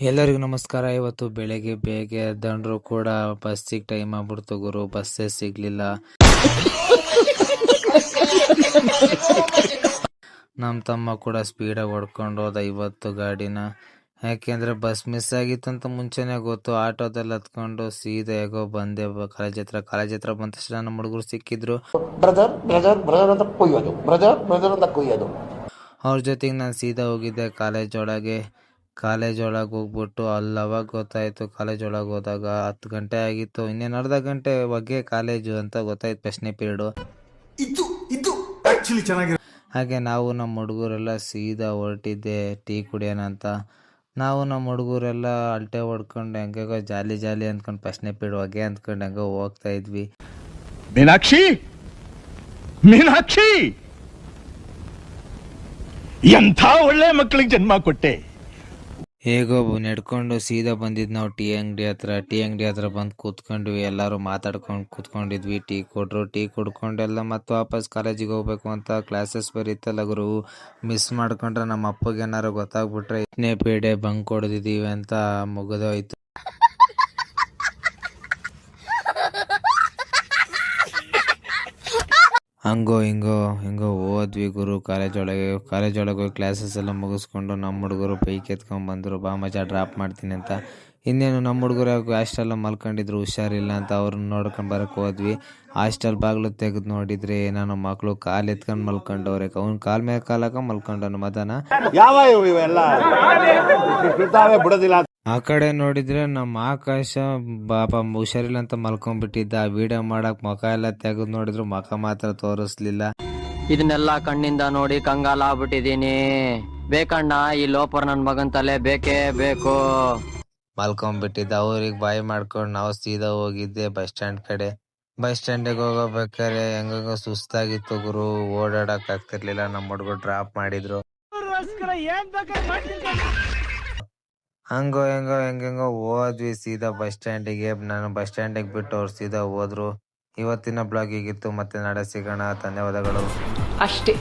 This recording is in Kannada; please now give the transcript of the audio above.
ಎಲ್ಲರಿಗೂ ನಮಸ್ಕಾರ. ಇವತ್ತು ಬೆಳಗ್ಗೆ ಬೇಗ ಎದ್ದಂಡ್ರು ಕೂಡ ಬಸ್ಸಿಗೆ ಟೈಮ್ ಆಗ್ಬಿಡ್ತು ಗುರು. ಬಸ್ಸೇ ಸಿಗ್ಲಿಲ್ಲ. ನಮ್ಮ ತಮ್ಮ ಕೂಡ ಸ್ಪೀಡಾಗಿ ಹೊಡ್ಕೊಂಡು ಹೋದ ಇವತ್ತು ಗಾಡಿನ. ಯಾಕೆಂದ್ರೆ ಬಸ್ ಮಿಸ್ ಆಗಿತ್ತಂತ ಮುಂಚೆನೆ ಗೊತ್ತು. ಆಟೋದಲ್ಲಿ ಹತ್ಕೊಂಡು ಸೀದಾ ಹೇಗೋ ಬಂದೆ ಕಾಲೇಜ್ ಹತ್ರ ಬಂದ ತಕ್ಷಣ ನಮ್ಮ ಹುಡುಗರು ಸಿಕ್ಕಿದ್ರು. ಅವ್ರ ಜೊತೆಗೆ ನಾನು ಸೀದಾ ಹೋಗಿದ್ದೆ ಕಾಲೇಜ್ ಒಳಗೆ ಹೋಗ್ಬಿಟ್ಟು ಅವಾಗ ಗೊತ್ತಾಯ್ತು. ಕಾಲೇಜ್ ಒಳಗೆ ಹೋದಾಗ 10 ಗಂಟೆ ಆಗಿತ್ತು. ಇನ್ನೇನು ಅರ್ಧ ಗಂಟೆ ಬಗ್ಗೆ ಕಾಲೇಜು ಅಂತ ಗೊತ್ತಾಯ್ತು. ಪ್ರಶ್ನೆ ಪೀರಿಯಡು ಹಾಗೆ ನಾವು ನಮ್ಮ ಹುಡುಗರೆಲ್ಲ ಸೀದಾ ಹೊರಟಿದ್ದೆ ಟೀ ಕುಡಿಯೋಣ ಅಂತ. ನಾವು ನಮ್ಮ ಹುಡುಗರೆಲ್ಲ ಅಲ್ಟೆ ಹೊಡ್ಕೊಂಡು ಹೆಂಗೋ ಜಾಲಿ ಅಂದ್ಕೊಂಡು ಪ್ರಶ್ನೆ ಪೀರಿಯಡ್ ಹೊಗೆ ಅಂದ್ಕೊಂಡು ಹೆಂಗೋ ಹೋಗ್ತಾ ಇದ್ವಿ. ಮೀನಾಕ್ಷಿ ಎಂಥ ಒಳ್ಳೆ ಮಕ್ಕಳಿಗೆ ಜನ್ಮ ಕೊಟ್ಟೆ. ಹೇಗೋ ನಡ್ಕೊಂಡು ಸೀದಾ ಬಂದಿದ್ದು ನಾವು ಟೀ ಅಂಗಡಿ ಹತ್ರ ಬಂದು ಕೂತ್ಕೊಂಡ್ವಿ. ಎಲ್ಲರೂ ಮಾತಾಡ್ಕೊಂಡು ಕೂತ್ಕೊಂಡಿದ್ವಿ. ಟೀ ಕೊಡ್ರು, ಟೀ ಕುಡ್ಕೊಂಡೆಲ್ಲ ಮತ್ತೆ ವಾಪಸ್ ಕಾಲೇಜಿಗೆ ಹೋಗ್ಬೇಕು ಅಂತ. ಕ್ಲಾಸಸ್ ಬರೀತಲ್ಲ ಗುರು, ಮಿಸ್ ಮಾಡ್ಕೊಂಡ್ರೆ ನಮ್ಮ ಅಪ್ಪಗೆ ಏನಾರು ಗೊತ್ತಾಗ್ಬಿಟ್ರೆ ಇಷ್ಟನೇ ಪೇಡೆ ಬಂಕ್ ಕೊಡ್ದಿದ್ದೀವಿ ಅಂತ ಮುಗಿದೋಯ್ತು. ಹಂಗೋ ಹಿಂಗೋ ಹೋದ್ವಿ ಗುರು ಕಾಲೇಜ್ ಒಳಗೆ ಹೋಗಿ ಕ್ಲಾಸಸ್ ಎಲ್ಲ ಮುಗಿಸ್ಕೊಂಡು ನಮ್ಮ ಹುಡುಗರು ಬೈಕ್ ಎತ್ಕೊಂಡ್ ಬಂದ್ರು. ಬಾ ಮಜಾ ಡ್ರಾಪ್ ಮಾಡ್ತೀನಿ ಅಂತ. ಇನ್ನೇನು ನಮ್ಮ ಹುಡುಗರು ಹಾಸ್ಟೆಲ್ ಮಲ್ಕೊಂಡಿದ್ರು, ಹುಷಾರಿಲ್ಲ ಅಂತ ಅವ್ರನ್ನ ನೋಡ್ಕೊಂಡು ಬರಕ್ ಹೋದ್ವಿ. ಹಾಸ್ಟೆಲ್ ಬಾಗ್ಲು ತೆಗೆದು ನೋಡಿದ್ರೆ ನಮ್ಮ ಮಕ್ಳು ಕಾಲ್ ಎತ್ಕೊಂಡ್ ಮಲ್ಕೊಂಡವ್ರೆ. ಅವ್ನ ಕಾಲ್ ಮೇಲೆ ಕಾಲಾಕ ಮಲ್ಕೊಂಡವನು ಮದನ. ಆ ಕಡೆ ನೋಡಿದ್ರೆ ನಮ್ಮ ಆಕಾಶ ಬಾಪ ಹುಷಾರಿಲ್ಲ ಅಂತ ಮಲ್ಕೊಂಡ್ಬಿಟ್ಟಿದ್ದ. ಆ ವಿಡಿಯೋ ಮಾಡಕ್ ಮುಖ ಎಲ್ಲ ತೆಗೆದು ನೋಡಿದ್ರು ಮುಖ ಮಾತ್ರ ತೋರಿಸ್ಲಿಲ್ಲ. ಇದನ್ನೆಲ್ಲ ಕಣ್ಣಿಂದ ನೋಡಿ ಕಂಗಾಲ ಆಗ್ಬಿಟ್ಟಿದೀನಿ. ಬೇಕಣ್ಣ ಈ ಲೋಪರ್ ನನ್ ಮಗನ್ ತಲೆ ಬೇಕೇ ಬೇಕು. ಮಲ್ಕೊಂಡ್ಬಿಟ್ಟಿದ್ದ. ಅವ್ರಿಗೆ ಬಾಯಿ ಮಾಡ್ಕೊಂಡು ನಾವು ಸೀದಾ ಹೋಗಿದ್ದೆ ಬಸ್ ಸ್ಟ್ಯಾಂಡ್ ಕಡೆ. ಬಸ್ ಸ್ಟ್ಯಾಂಡಿಗೆ ಹೋಗಬೇಕಾರೆ ಹೆಂಗ ಸುಸ್ತಾಗಿತ್ತು ಗುರು, ಓಡಾಡಕ್ ಆಗ್ತಿರ್ಲಿಲ್ಲ. ನಮ್ಮ ಹುಡುಗರು ಡ್ರಾಪ್ ಮಾಡಿದ್ರು. ಹೆಂಗೋ ಹೋದ್ವಿ ಸೀದಾ ಬಸ್ ಸ್ಟ್ಯಾಂಡಿಗೆ. ನಾನು ಬಸ್ ಸ್ಟ್ಯಾಂಡಿಗೆ ಬಿಟ್ಟು ಅವ್ರು ಸೀದಾ ಹೋದ್ರು. ಇವತ್ತಿನ ಬ್ಲಾಗ್ ಹೀಗಿತ್ತು. ಮತ್ತೆ ನಾಳೆ ಸಿಗೋಣ. ಧನ್ಯವಾದಗಳು. ಅಷ್ಟೇ.